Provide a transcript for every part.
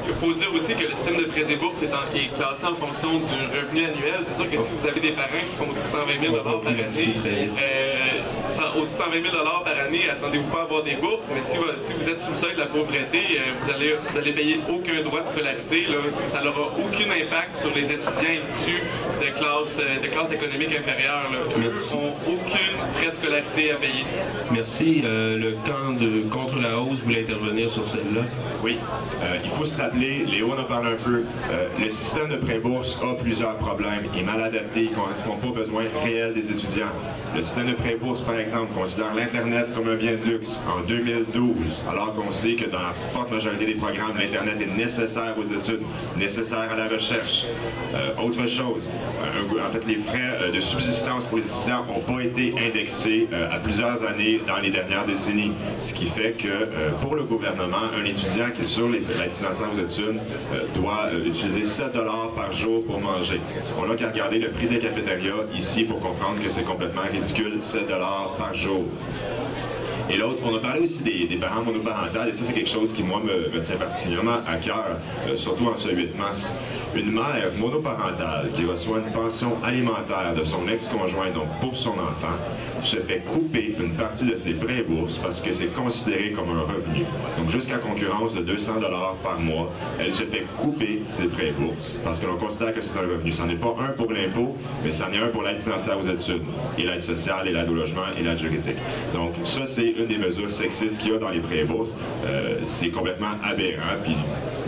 Il faut dire aussi que le système de prêts et bourses est classé en fonction du revenu annuel. C'est sûr que si vous avez des parents qui font au-dessus de 120 000 par année, au-dessus de 120 000 par année, attendez-vous pas à avoir des bourses, mais si vous êtes sous le seuil de la pauvreté, vous allez payer aucun droit de scolarité. Là. Ça n'aura aucun impact sur les étudiants issus de classes économiques inférieures. Là. Eux n'ont aucune frais de scolarité à payer. Merci. Le camp contre la hausse voulait intervenir sur celle-là. Oui. Il faut se rappeler, Léo en a parlé un peu, le système de prêt-bourse a plusieurs problèmes. Il est mal adapté, il ne correspond pas aux besoins réels des étudiants. Le système de prêt-bourse, par exemple, considère l'Internet comme un bien de luxe en 2012, alors qu'on sait que dans la forte majorité des programmes, l'Internet est nécessaire aux études, nécessaire à la recherche. Autre chose, en fait, les frais de subsistance pour les étudiants n'ont pas été indexés à plusieurs années dans les dernières décennies, ce qui fait que pour le gouvernement, un étudiant qui est sur l'aide financière aux études doit utiliser 7 $ par jour pour manger. On n'a qu'à regarder le prix des cafétérias ici pour comprendre que c'est complètement ridicule, 7 $ par jour. Et l'autre, on a parlé aussi des parents monoparentales, et ça c'est quelque chose qui moi me tient particulièrement à cœur, surtout en ce 8 mars. Une mère monoparentale qui reçoit une pension alimentaire de son ex-conjoint, donc pour son enfant, se fait couper une partie de ses prêts et bourses parce que c'est considéré comme un revenu. Donc jusqu'à concurrence de 200 $ par mois, elle se fait couper ses prêts et bourses parce que l'on considère que c'est un revenu. Ce n'est pas un pour l'impôt, mais c'en est un pour l'aide financière aux études, et l'aide sociale, et l'aide au logement, et l'aide juridique. Donc ça, c'est une des mesures sexistes qu'il y a dans les prêts et bourses. C'est complètement aberrant, puis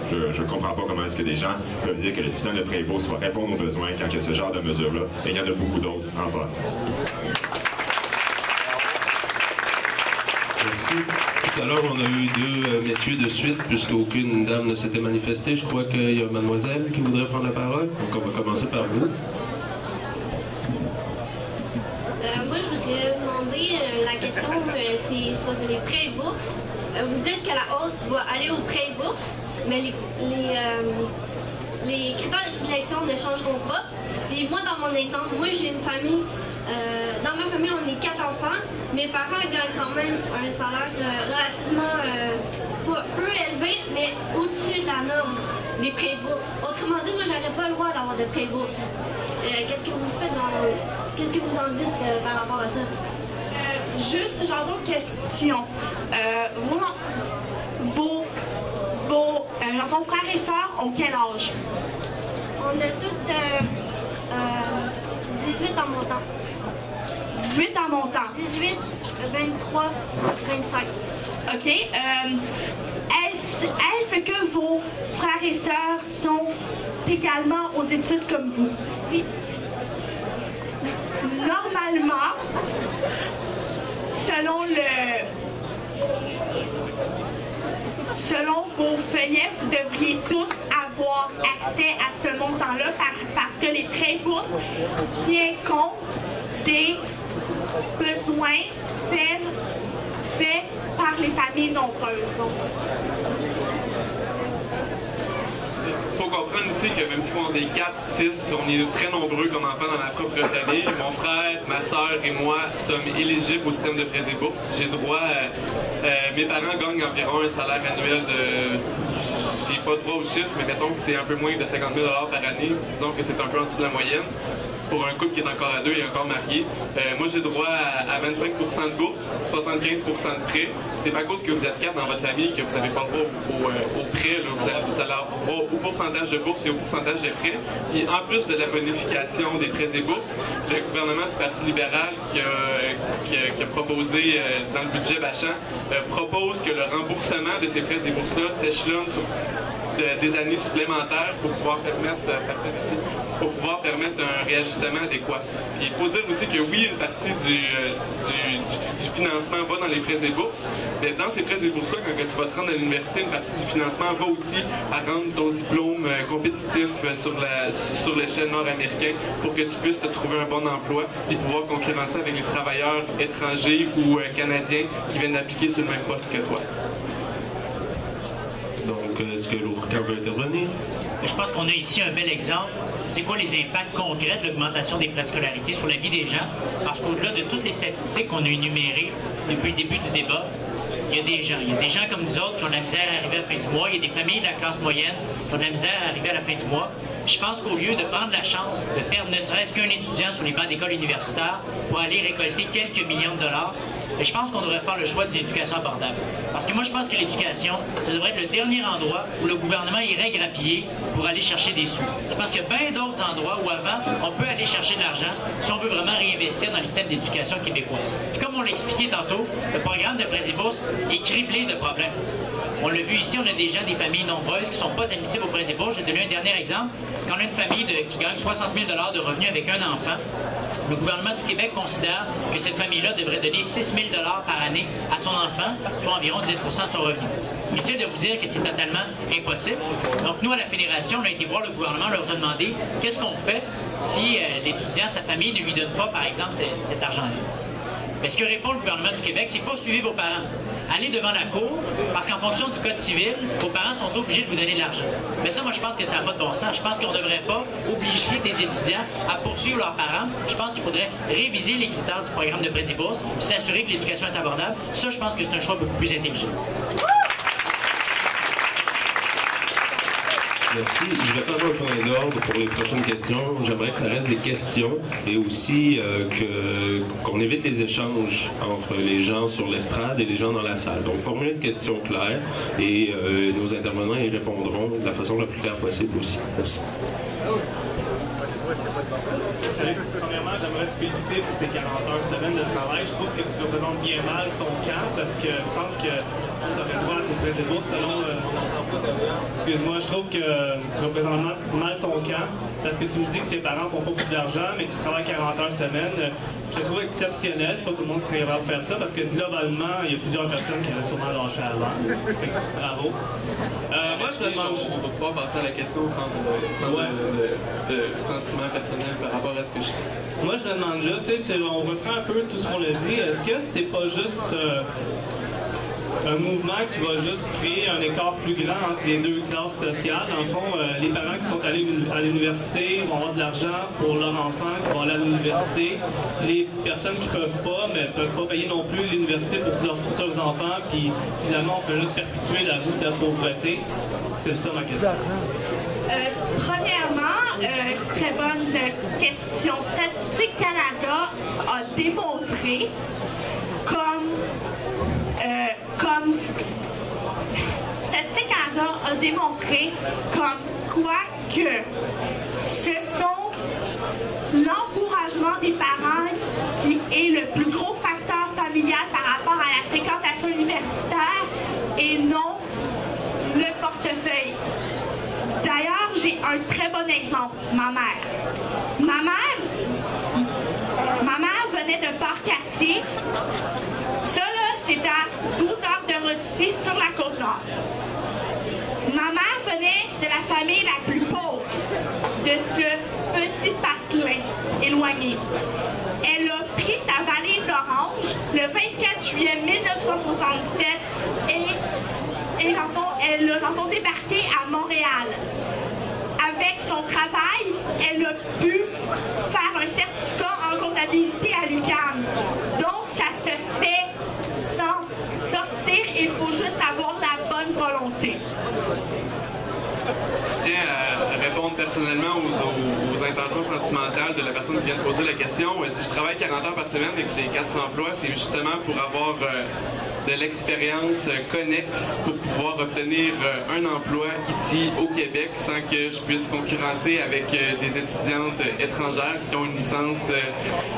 je ne comprends pas comment est-ce que des gens peuvent dire que le système de prêts et bourses va répondre aux besoins quand il y a ce genre de mesures-là, et il y en a beaucoup d'autres en passant. Merci. Tout à l'heure, on a eu deux messieurs de suite, puisqu'aucune dame ne s'était manifestée. Je crois qu'il y a mademoiselle qui voudrait prendre la parole. Donc, on va commencer par vous. Moi, je voudrais demander la question, c'est sur les prêts et bourses. Vous dites que la hausse doit aller aux prêts et bourses, mais les critères de sélection ne changeront pas. Et moi, dans mon exemple, moi, j'ai une famille. Dans ma famille, on est 4 enfants. Mes parents gagnent quand même un salaire relativement peu élevé, mais au-dessus de la norme des prêts et bourses. Autrement dit, moi, j'aurais pas le droit d'avoir de prêts et bourses. Qu'est-ce que vous faites Qu'est-ce que vous en dites par rapport à ça? Juste, genre une question. Ton frère et soeur ont quel âge? On a toutes 18 en montant. 18 en montant. 18, 23, 25. OK. Est-ce que vos frères et sœurs sont également aux études comme vous? Oui. Normalement, selon vos feuillets, vous devriez tous avoir accès à ce montant-là parce que les prêts et bourses tiennent compte des besoins faits par les familles nombreuses. Il faut comprendre ici que même si on est 4, 6, on est très nombreux comme enfants dans ma propre famille, mon frère, ma soeur et moi sommes éligibles au système de prêts et bourses. J'ai droit mes parents gagnent environ un salaire annuel de... J'ai pas droit au chiffre, mais mettons que c'est un peu moins de 50 000 $ par année. Disons que c'est un peu en dessous de la moyenne. Pour un couple qui est encore à 2 et encore marié. Moi, j'ai droit à 25 % de bourse, 75 % de prêt. C'est pas à cause que vous êtes 4 dans votre famille que vous n'avez pas le droit au prêt. Là. Vous allez avoir droit au pourcentage de bourse et au pourcentage de prêt. Puis en plus de la bonification des prêts et bourses, le gouvernement du Parti libéral qui a proposé dans le budget Bachand propose que le remboursement de ces prêts et bourses-là s'échelonne sur des années supplémentaires pour pouvoir permettre un réajustement adéquat. Puis il faut dire aussi que oui, une partie du financement va dans les prêts et bourses, mais dans ces prêts et bourses-là, quand tu vas te rendre à l'université, une partie du financement va aussi à rendre ton diplôme compétitif sur l'échelle nord-américaine pour que tu puisses te trouver un bon emploi et pouvoir concurrencer avec les travailleurs étrangers ou canadiens qui viennent d'appliquer sur le même poste que toi. Donc, est-ce que l'autre camp veut intervenir? Je pense qu'on a ici un bel exemple. C'est quoi les impacts concrets de l'augmentation des frais de scolarité sur la vie des gens? Parce qu'au-delà de toutes les statistiques qu'on a énumérées depuis le début du débat, il il y a des gens comme nous autres qui ont de la misère à arriver à la fin du mois, il y a des familles de la classe moyenne qui ont de la misère à arriver à la fin du mois. Je pense qu'au lieu de prendre la chance de perdre ne serait-ce qu'un étudiant sur les bancs d'école universitaire pour aller récolter quelques millions de dollars, je pense qu'on devrait faire le choix de l'éducation abordable. Parce que moi, je pense que l'éducation, ça devrait être le dernier endroit où le gouvernement irait grappiller pour aller chercher des sous. Je pense qu'il y a bien d'autres endroits où avant, on peut aller chercher de l'argent si on veut vraiment réinvestir dans le système d'éducation québécois. Puis comme on l'a expliqué tantôt, le programme de Prêts et bourses est criblé de problèmes. On l'a vu ici, on a des gens, des familles nombreuses qui ne sont pas admissibles aux Prêts et bourses. Je vais donner un dernier exemple. Quand on a une famille qui gagne 60 000 $ de revenus avec un enfant, le gouvernement du Québec considère que cette famille-là devrait donner 6 000 $ par année à son enfant, soit environ 10 % de son revenu. Inutile de vous dire que c'est totalement impossible. Donc nous, à la Fédération, on a été voir le gouvernement, on leur a demandé qu'est-ce qu'on fait si l'étudiant, sa famille ne lui donne pas, par exemple, cet argent-là. Mais ce que répond le gouvernement du Québec, c'est pas suivre vos parents. Allez devant la cour, parce qu'en fonction du code civil, vos parents sont obligés de vous donner de l'argent. Mais ça, moi, je pense que ça n'a pas de bon sens. Je pense qu'on ne devrait pas obliger des étudiants à poursuivre leurs parents. Je pense qu'il faudrait réviser les critères du programme de Prêts et bourses, puis s'assurer que l'éducation est abordable. Ça, je pense que c'est un choix beaucoup plus intelligent. Merci. Je vais faire un point d'ordre pour les prochaines questions. J'aimerais que ça reste des questions et aussi qu'on évite les échanges entre les gens sur l'estrade et les gens dans la salle. Donc, formulez une question claire et nos intervenants y répondront de la façon la plus claire possible aussi. Merci. Premièrement, j'aimerais te féliciter pour tes 40 heures semaine de travail. Je trouve que tu représentes bien mal ton camp parce que il me semble que tu aurais droit à tes Prêts et bourses selon excuse-moi, je trouve que tu représentes mal ton camp parce que tu me dis que tes parents font pas beaucoup d'argent mais que tu travailles 40 heures semaine. Je trouve exceptionnel, c'est pas tout le monde qui serait capable de faire ça parce que globalement, il y a plusieurs personnes qui auraient sûrement lâché avant. Bravo. Moi, je te demande... On ne peut pas passer à la question sans de sentiment personnel par rapport à ce que je fais. Moi, je me demande juste, on reprend un peu tout ce qu'on a dit. Est-ce que c'est pas juste un mouvement qui va juste créer un écart plus grand entre les deux classes sociales? Dans le fond, les parents qui sont allés à l'université vont avoir de l'argent pour leur enfant qui vont aller à l'université. Les personnes qui peuvent pas, mais peuvent pas payer non plus l'université pour leurs futurs enfants, puis finalement, on fait juste perpétuer la route de la pauvreté. C'est ça ma question. Premièrement, très bonne question. Statistique Canada a démontré Statistique Canada a démontré comme quoi que ce sont l'encouragement des parents qui est le plus gros facteur familial par rapport à la fréquentation universitaire et non le portefeuille. D'ailleurs, j'ai un très bon exemple, ma mère. Ma mère venait de Port-Cartier. Ça, là, c'est à 12 heures de route ici, sur la Côte-Nord. Ma mère venait de la famille la plus pauvre de ce petit patelin éloigné. Elle a pris sa valise orange le 24 juillet 1967 et elle a débarqué à Montréal. Avec son travail, elle a pu faire un certificat en comptabilité à l'UQAM. Donc, ça se fait sans sortir. Il faut juste avoir la bonne volonté. Je tiens à répondre personnellement aux intentions sentimentales de la personne qui vient de poser la question. Si je travaille 40 heures par semaine et que j'ai 4 emplois, c'est justement pour avoir de l'expérience connexe pour pouvoir obtenir un emploi ici au Québec sans que je puisse concurrencer avec des étudiantes étrangères qui ont une licence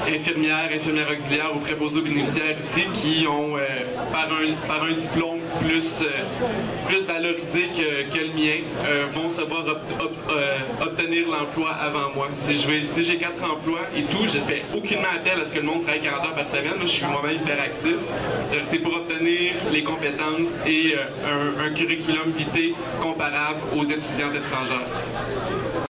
infirmière auxiliaire ou préposée aux bénéficiaires ici qui ont par un diplôme plus valorisé que le mien vont savoir obtenir l'emploi avant moi. Si j'ai 4 emplois et tout, je fais aucunement appel à ce que le monde travaille 40 heures par semaine. Moi, je suis moi-même hyperactif. C'est pour obtenir les compétences et un curriculum vitae comparable aux étudiantes étrangères.